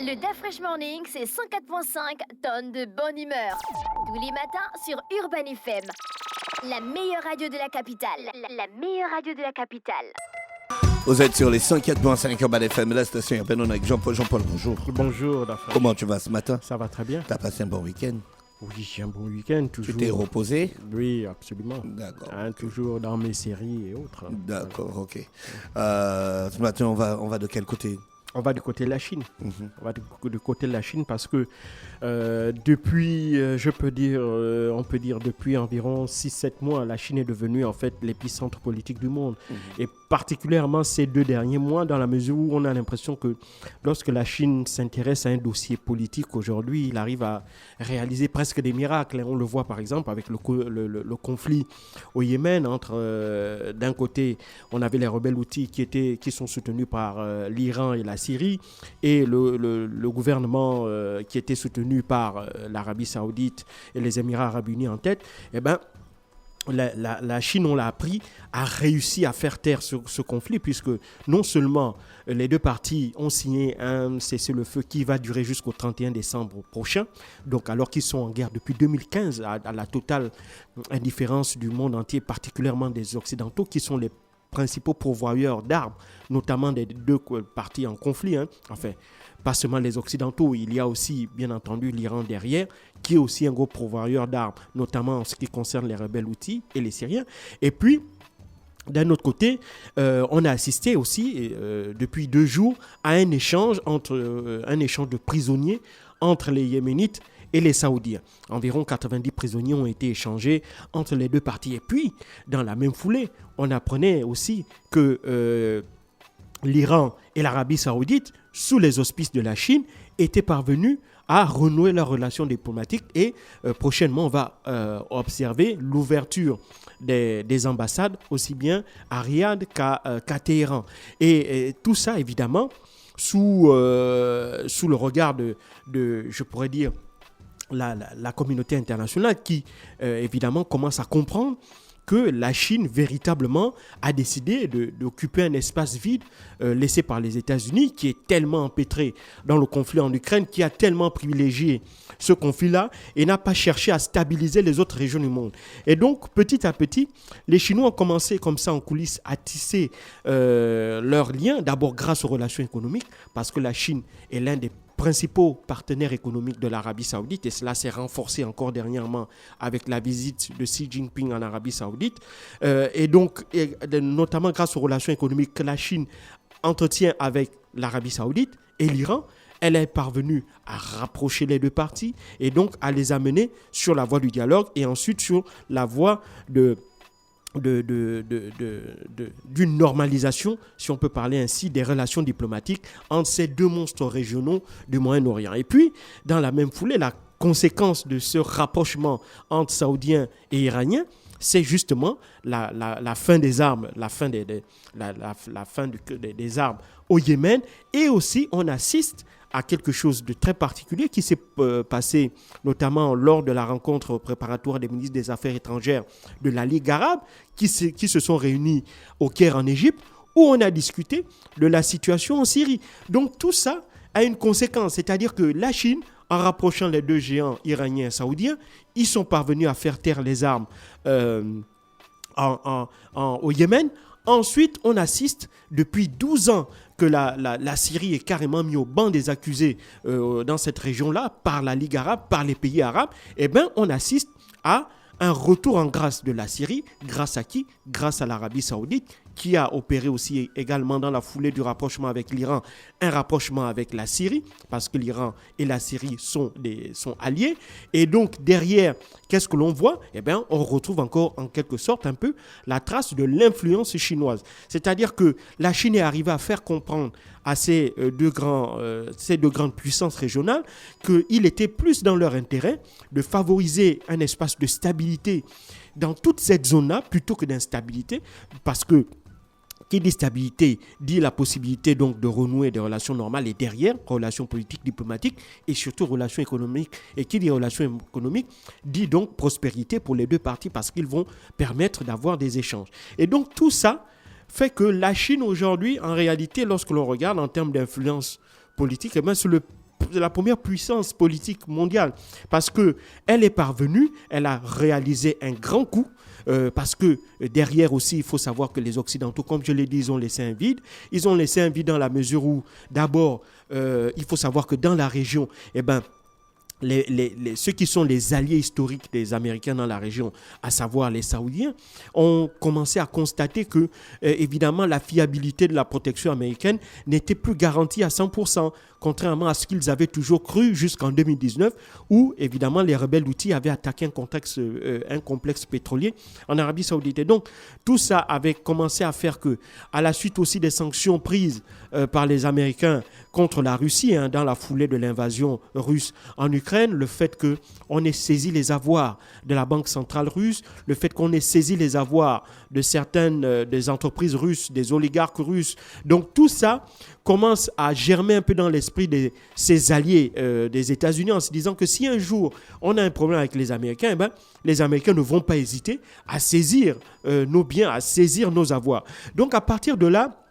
Le DAF Fresh Morning, c'est 104.5 tonnes de bonne humeur. Tous les matins sur Urban FM. La meilleure radio de la capitale. La meilleure radio de la capitale. Vous êtes sur les 104.5 Urban FM, la station urbaine. On est avec Jean-Paul. Jean-Paul, bonjour. Bonjour, Dafa. Comment tu vas ce matin? Ça va très bien. T'as passé un bon week-end? Oui, j'ai un bon week-end, toujours. Tu t'es reposé? Oui, absolument. D'accord. Toujours dans mes séries et autres. D'accord, ok. Ce matin, on va de quel côté? On va du côté de la Chine. Mm-hmm. On va du côté de la Chine parce que depuis, on peut dire depuis environ 6-7 mois, la Chine est devenue en fait l'épicentre politique du monde. Mm-hmm. Et particulièrement ces 2 derniers mois, dans la mesure où on a l'impression que lorsque la Chine s'intéresse à un dossier politique aujourd'hui, il arrive à réaliser presque des miracles. On le voit par exemple avec le conflit au Yémen entre, d'un côté, on avait les rebelles Houthis qui sont soutenus par l'Iran et la Syrie, et le gouvernement qui était soutenu par l'Arabie Saoudite et les Émirats Arabes Unis en tête. Eh ben, la Chine, on l'a appris, a réussi à faire taire ce conflit, puisque non seulement les 2 parties ont signé un cessez-le-feu qui va durer jusqu'au 31 décembre prochain, donc alors qu'ils sont en guerre depuis 2015, à la totale indifférence du monde entier, particulièrement des Occidentaux, qui sont les principaux pourvoyeurs d'armes, notamment des 2 parties en conflit. Enfin, pas seulement les Occidentaux, il y a aussi, bien entendu, l'Iran derrière, qui est aussi un gros pourvoyeur d'armes, notamment en ce qui concerne les rebelles Houthis et les Syriens. Et puis, d'un autre côté, on a assisté aussi, depuis 2 jours, à un échange de prisonniers entre les Yéménites et les Saoudiens. Environ 90 prisonniers ont été échangés entre les 2 parties. Et puis, dans la même foulée, on apprenait aussi que l'Iran et l'Arabie Saoudite, sous les auspices de la Chine, étaient parvenus à renouer leurs relations diplomatiques. Et prochainement, on va observer l'ouverture des ambassades, aussi bien à Riyad qu'à Téhéran. Et tout ça, évidemment, sous le regard de je pourrais dire, la communauté internationale qui, évidemment, commence à comprendre que la Chine, véritablement, a décidé d'occuper un espace vide laissé par les États-Unis, qui est tellement empêtré dans le conflit en Ukraine, qui a tellement privilégié ce conflit-là et n'a pas cherché à stabiliser les autres régions du monde. Et donc, petit à petit, les Chinois ont commencé comme ça en coulisses à tisser leurs liens, d'abord grâce aux relations économiques, parce que la Chine est l'un des principaux partenaires économiques de l'Arabie Saoudite, et cela s'est renforcé encore dernièrement avec la visite de Xi Jinping en Arabie Saoudite, et donc notamment grâce aux relations économiques que la Chine entretient avec l'Arabie Saoudite et l'Iran. Elle est parvenue à rapprocher les 2 parties et donc à les amener sur la voie du dialogue et ensuite sur la voie d'une normalisation, si on peut parler ainsi, des relations diplomatiques entre ces 2 monstres régionaux du Moyen-Orient. Et puis, dans la même foulée, la conséquence de ce rapprochement entre Saoudiens et Iraniens, c'est justement la fin des armes, la fin des armes au Yémen. Et aussi, on assiste à quelque chose de très particulier qui s'est passé notamment lors de la rencontre préparatoire des ministres des Affaires étrangères de la Ligue arabe qui se sont réunis au Caire en Égypte, où on a discuté de la situation en Syrie. Donc tout ça a une conséquence, c'est-à-dire que la Chine, en rapprochant les 2 géants iraniens et saoudiens, ils sont parvenus à faire taire les armes au Yémen. Ensuite, on assiste depuis 12 ans que la Syrie est carrément mise au banc des accusés dans cette région-là par la Ligue arabe, par les pays arabes. Eh bien, on assiste à un retour en grâce de la Syrie. Grâce à qui? Grâce à l'Arabie Saoudite, qui a opéré aussi également dans la foulée du rapprochement avec l'Iran, un rapprochement avec la Syrie, parce que l'Iran et la Syrie sont alliés. Et donc, derrière, qu'est-ce que l'on voit? Eh bien, on retrouve encore, en quelque sorte, un peu la trace de l'influence chinoise. C'est-à-dire que la Chine est arrivée à faire comprendre à ces 2 grandes puissances régionales qu'il était plus dans leur intérêt de favoriser un espace de stabilité dans toute cette zone-là plutôt que d'instabilité, parce que qui dit stabilité dit la possibilité donc de renouer des relations normales et derrière, relations politiques, diplomatiques et surtout relations économiques. Et qui dit relations économiques dit donc prospérité pour les 2 parties parce qu'ils vont permettre d'avoir des échanges. Et donc tout ça fait que la Chine aujourd'hui, en réalité, lorsque l'on regarde en termes d'influence politique, eh bien, c'est le la première puissance politique mondiale parce qu'elle est parvenue, elle a réalisé un grand coup. Parce que derrière aussi, il faut savoir que les Occidentaux, comme je l'ai dit, ils ont laissé un vide. Ils ont laissé un vide dans la mesure où, d'abord, il faut savoir que dans la région, eh ben, ceux qui sont les alliés historiques des Américains dans la région, à savoir les Saoudiens, ont commencé à constater que, évidemment, la fiabilité de la protection américaine n'était plus garantie à 100%, contrairement à ce qu'ils avaient toujours cru jusqu'en 2019, où, évidemment, les rebelles Houthis avaient attaqué un complexe pétrolier en Arabie Saoudite. Et donc, tout ça avait commencé à faire que, à la suite aussi des sanctions prises par les Américains contre la Russie, dans la foulée de l'invasion russe en Ukraine, le fait qu'on ait saisi les avoirs de la Banque centrale russe, le fait qu'on ait saisi les avoirs de certaines des entreprises russes, des oligarques russes. Donc tout ça commence à germer un peu dans l'esprit de ses alliés des États-Unis en se disant que si un jour on a un problème avec les Américains, eh ben, les Américains ne vont pas hésiter à saisir nos biens, à saisir nos avoirs. Donc à partir de là,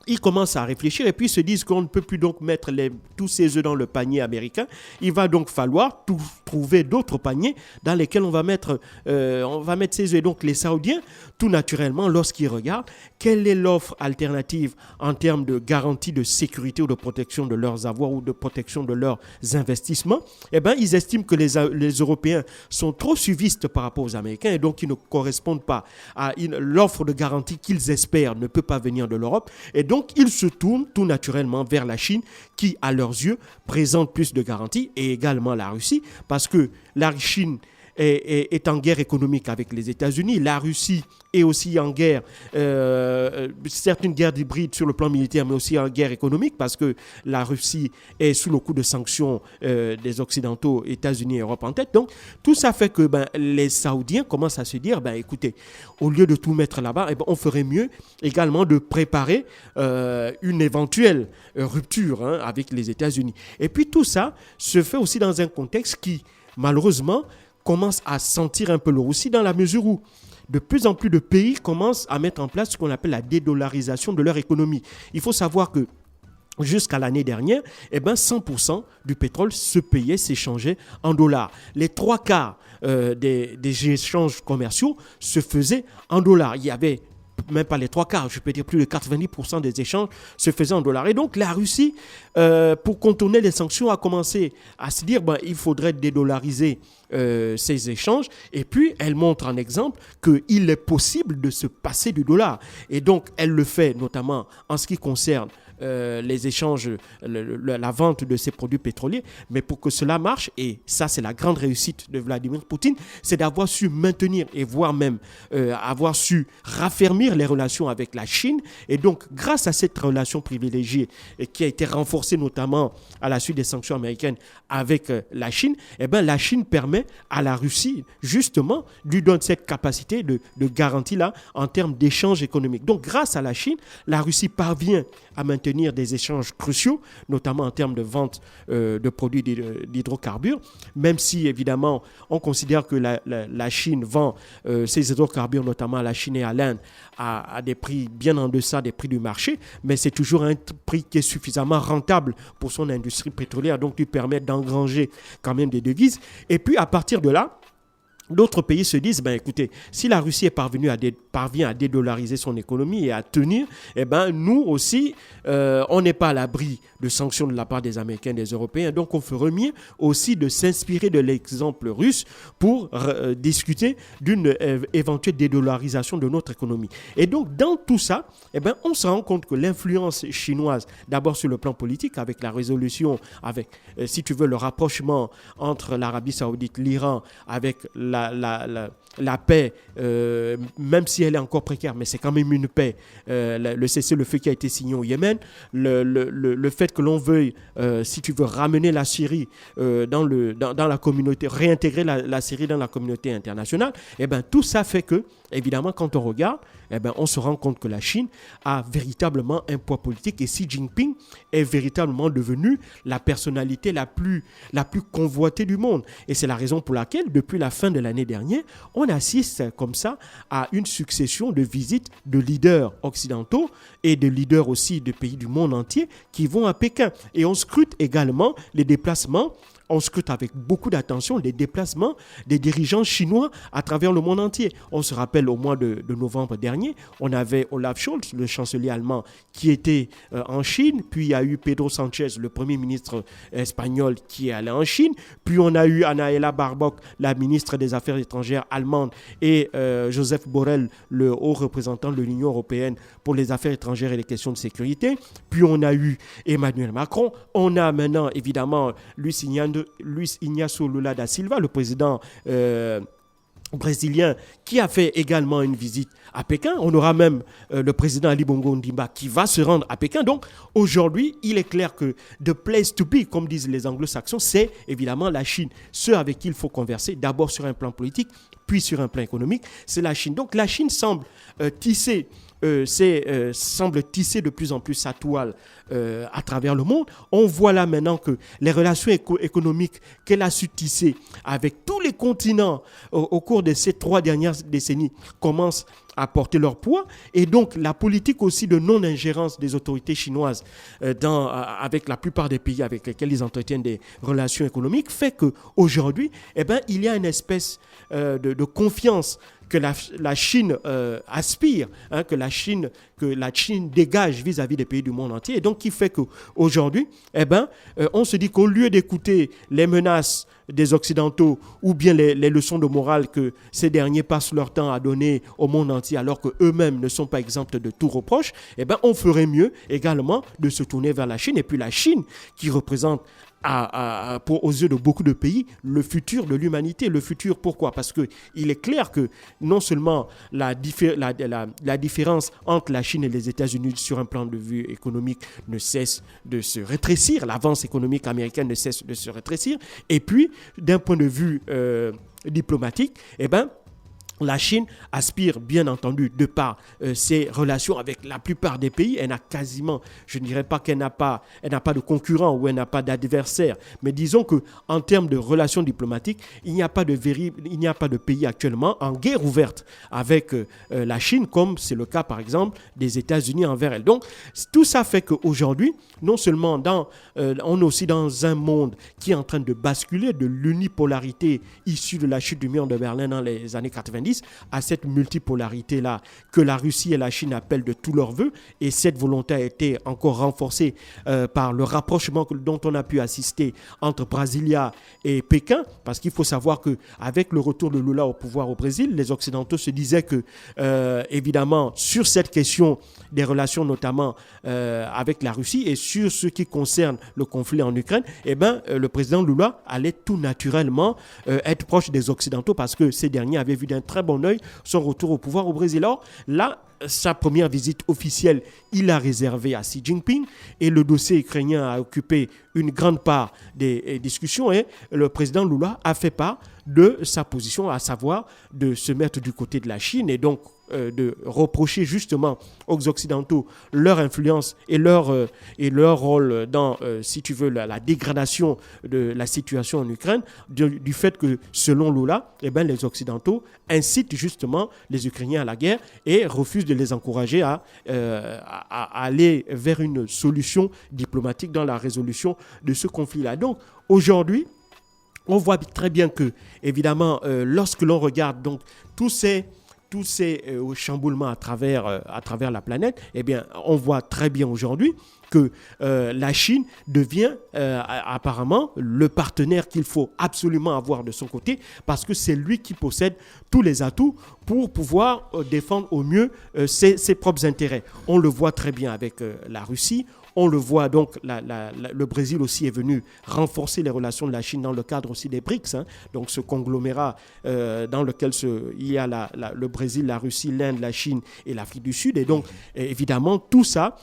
ils commencent à réfléchir et puis ils se disent qu'on ne peut plus donc mettre tous ces œufs dans le panier américain. Il va donc falloir trouver d'autres paniers dans lesquels on va mettre ces œufs. Et donc les Saoudiens, tout naturellement, lorsqu'ils regardent quelle est l'offre alternative en termes de garantie de sécurité ou de protection de leurs avoirs ou de protection de leurs investissements, eh ben, ils estiment que les Européens sont trop suivistes par rapport aux Américains et donc ils ne correspondent pas à l'offre de garantie qu'ils espèrent ne peut pas venir de l'Europe. Et donc, ils se tournent tout naturellement vers la Chine qui, à leurs yeux, présente plus de garanties et également la Russie parce que la Chine est en guerre économique avec les États-Unis. La Russie est aussi en guerre, certes une guerre hybride sur le plan militaire, mais aussi en guerre économique parce que la Russie est sous le coup de sanctions des Occidentaux, États-Unis et Europe en tête. Donc, tout ça fait que les Saoudiens commencent à se dire, écoutez, au lieu de tout mettre là-bas, on ferait mieux également de préparer une éventuelle rupture avec les États-Unis. Et puis tout ça se fait aussi dans un contexte qui, malheureusement, commence à sentir un peu le roussi dans la mesure où de plus en plus de pays commencent à mettre en place ce qu'on appelle la dédollarisation de leur économie. Il faut savoir que jusqu'à l'année dernière, 100% du pétrole se payait, s'échangeait en dollars. Les 3/4 des échanges commerciaux se faisaient en dollars. Il y avait même pas les 3/4, je peux dire plus de 90% des échanges se faisaient en dollars. Et donc la Russie, pour contourner les sanctions, a commencé à se dire il faudrait dédollariser ces échanges. Et puis elle montre en exemple qu'il est possible de se passer du dollar. Et donc elle le fait notamment en ce qui concerne les échanges, la vente de ces produits pétroliers. Mais pour que cela marche, et ça c'est la grande réussite de Vladimir Poutine, c'est d'avoir su maintenir et voire même avoir su raffermir les relations avec la Chine. Et donc grâce à cette relation privilégiée qui a été renforcée notamment à la suite des sanctions américaines avec la Chine, la Chine permet à la Russie justement lui donne cette capacité de garantie là en termes d'échanges économiques. Donc grâce à la Chine, la Russie parvient à maintenir des échanges cruciaux, notamment en termes de vente de produits d'hydrocarbures, même si évidemment on considère que la Chine vend ces hydrocarbures, notamment à la Chine et à l'Inde, à des prix bien en deçà des prix du marché, mais c'est toujours un prix qui est suffisamment rentable pour son industrie pétrolière, donc lui permet d'engranger quand même des devises. Et puis à partir de là, d'autres pays se disent, écoutez, si la Russie parvient à dédollariser son économie et à tenir, nous aussi, on n'est pas à l'abri de sanctions de la part des Américains et des Européens. Donc, on ferait mieux aussi de s'inspirer de l'exemple russe pour discuter d'une éventuelle dédollarisation de notre économie. Et donc, dans tout ça, on se rend compte que l'influence chinoise, d'abord sur le plan politique, avec la résolution, avec, si tu veux, le rapprochement entre l'Arabie Saoudite, l'Iran, avec la paix, même si elle est encore précaire, mais c'est quand même une paix, le cessez-le-feu qui a été signé au Yémen, le fait que l'on veuille, si tu veux, ramener la Syrie dans la communauté, réintégrer la Syrie dans la communauté internationale, tout ça fait que, évidemment, quand on regarde, on se rend compte que la Chine a véritablement un poids politique et Xi Jinping est véritablement devenu la personnalité la plus convoitée du monde. Et c'est la raison pour laquelle, depuis la fin de l'année dernière, on assiste comme ça à une succession de visites de leaders occidentaux et de leaders aussi de pays du monde entier qui vont à Pékin. Et on scrute également les déplacements. On scrute avec beaucoup d'attention les déplacements des dirigeants chinois à travers le monde entier. On se rappelle au mois de novembre dernier, on avait Olaf Scholz, le chancelier allemand, qui était en Chine. Puis il y a eu Pedro Sanchez, le premier ministre espagnol, qui est allé en Chine. Puis on a eu Anaëlla Barbock, la ministre des Affaires étrangères allemande, et Joseph Borrell, le haut représentant de l'Union européenne pour les affaires étrangères et les questions de sécurité. Puis on a eu Emmanuel Macron. On a maintenant, évidemment, Luis Ignacio Lula da Silva, le président brésilien, qui a fait également une visite à Pékin. On aura même le président Ali Bongo Ondimba qui va se rendre à Pékin. Donc aujourd'hui, il est clair que the place to be, comme disent les anglo-saxons, c'est évidemment la Chine. Ceux avec qui il faut converser, d'abord sur un plan politique, puis sur un plan économique, c'est la Chine. Donc la Chine semble tisser de plus en plus sa toile à travers le monde. On voit là maintenant que les relations économiques qu'elle a su tisser avec tous les continents au cours de ces 3 dernières décennies commencent à porter leur poids. Et donc, la politique aussi de non-ingérence des autorités chinoises avec la plupart des pays avec lesquels ils entretiennent des relations économiques fait qu'aujourd'hui, il y a une espèce de confiance que la Chine aspire, que la Chine dégage vis-à-vis des pays du monde entier. Et donc, qui fait qu'aujourd'hui, on se dit qu'au lieu d'écouter les menaces des Occidentaux ou bien les leçons de morale que ces derniers passent leur temps à donner au monde entier alors qu'eux-mêmes ne sont pas exempts de tout reproche, on ferait mieux également de se tourner vers la Chine. Et puis la Chine qui représente aux yeux de beaucoup de pays, le futur de l'humanité. Le futur, pourquoi ? Parce qu'il est clair que non seulement la différence entre la Chine et les États-Unis sur un plan de vue économique ne cesse de se rétrécir, l'avance économique américaine ne cesse de se rétrécir, et puis d'un point de vue diplomatique, la Chine aspire, bien entendu, de par ses relations avec la plupart des pays. Elle n'a quasiment, je ne dirais pas qu'elle n'a pas de concurrent ou elle n'a pas d'adversaire, mais disons qu'en termes de relations diplomatiques, il n'y a pas de pays actuellement en guerre ouverte avec la Chine, comme c'est le cas, par exemple, des États-Unis envers elle. Donc, tout ça fait qu'aujourd'hui, non seulement on est aussi dans un monde qui est en train de basculer de l'unipolarité issue de la chute du mur de Berlin dans les années 90 à cette multipolarité-là que la Russie et la Chine appellent de tous leurs voeux. Et cette volonté a été encore renforcée par le rapprochement dont on a pu assister entre Brasilia et Pékin. Parce qu'il faut savoir qu'avec le retour de Lula au pouvoir au Brésil, les Occidentaux se disaient que, évidemment, sur cette question des relations notamment avec la Russie et sur ce qui concerne le conflit en Ukraine, le président Lula allait tout naturellement être proche des Occidentaux parce que ces derniers avaient vu d'un très bon œil son retour au pouvoir au Brésil. Alors là, sa première visite officielle, il l'a réservée à Xi Jinping et le dossier ukrainien a occupé une grande part des discussions et le président Lula a fait part de sa position, à savoir de se mettre du côté de la Chine et donc de reprocher justement aux Occidentaux leur influence et leur rôle dans, si tu veux, la dégradation de la situation en Ukraine, du fait que, selon Lula, les Occidentaux incitent justement les Ukrainiens à la guerre et refusent de les encourager à aller vers une solution diplomatique dans la résolution de ce conflit-là. Donc, aujourd'hui, on voit très bien que, évidemment, lorsque l'on regarde donc tous ces chamboulements à travers la planète, on voit très bien aujourd'hui que la Chine devient apparemment le partenaire qu'il faut absolument avoir de son côté parce que c'est lui qui possède tous les atouts pour pouvoir défendre au mieux ses propres intérêts. On le voit très bien avec la Russie. On le voit donc, le Brésil aussi est venu renforcer les relations de la Chine dans le cadre aussi des BRICS, donc ce conglomérat dans lequel il y a le Brésil, la Russie, l'Inde, la Chine et l'Afrique du Sud. Et donc, évidemment, tout ça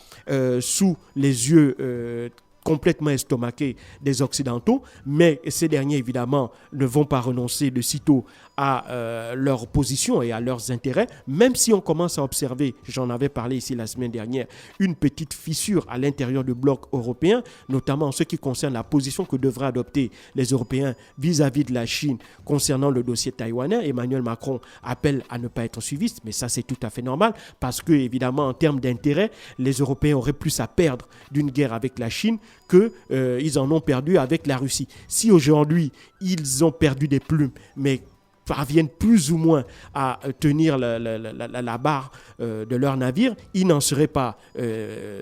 sous les yeux complètement estomaqués des Occidentaux, mais ces derniers, évidemment, ne vont pas renoncer de sitôt à leur position et à leurs intérêts, même si on commence à observer, j'en avais parlé ici la semaine dernière, une petite fissure à l'intérieur du bloc européen, notamment en ce qui concerne la position que devraient adopter les Européens vis-à-vis de la Chine concernant le dossier taïwanais. Emmanuel Macron appelle à ne pas être suiviste, mais ça c'est tout à fait normal, parce que, évidemment, en termes d'intérêt, les Européens auraient plus à perdre d'une guerre avec la Chine qu'ils en ont perdu avec la Russie. Si aujourd'hui, ils ont perdu des plumes, mais parviennent plus ou moins à tenir la barre de leur navire, il n'en serait pas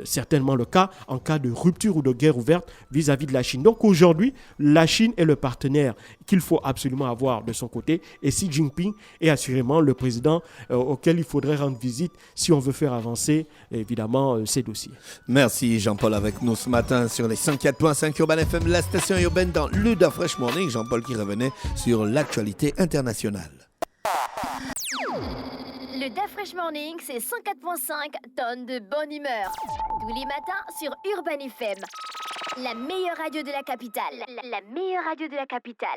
certainement le cas en cas de rupture ou de guerre ouverte vis-à-vis de la Chine. Donc aujourd'hui, la Chine est le partenaire qu'il faut absolument avoir de son côté, et Xi Jinping est assurément le président auquel il faudrait rendre visite si on veut faire avancer évidemment ces dossiers. Merci Jean-Paul avec nous ce matin sur les 104.5 Urban FM, la station urbaine dans le Da Fresh Morning. Jean-Paul qui revenait sur l'actualité internationale. Le Da Fresh Morning, c'est 104.5 tonnes de bonne humeur. Tous les matins sur Urban FM. La meilleure radio de la capitale. La meilleure radio de la capitale.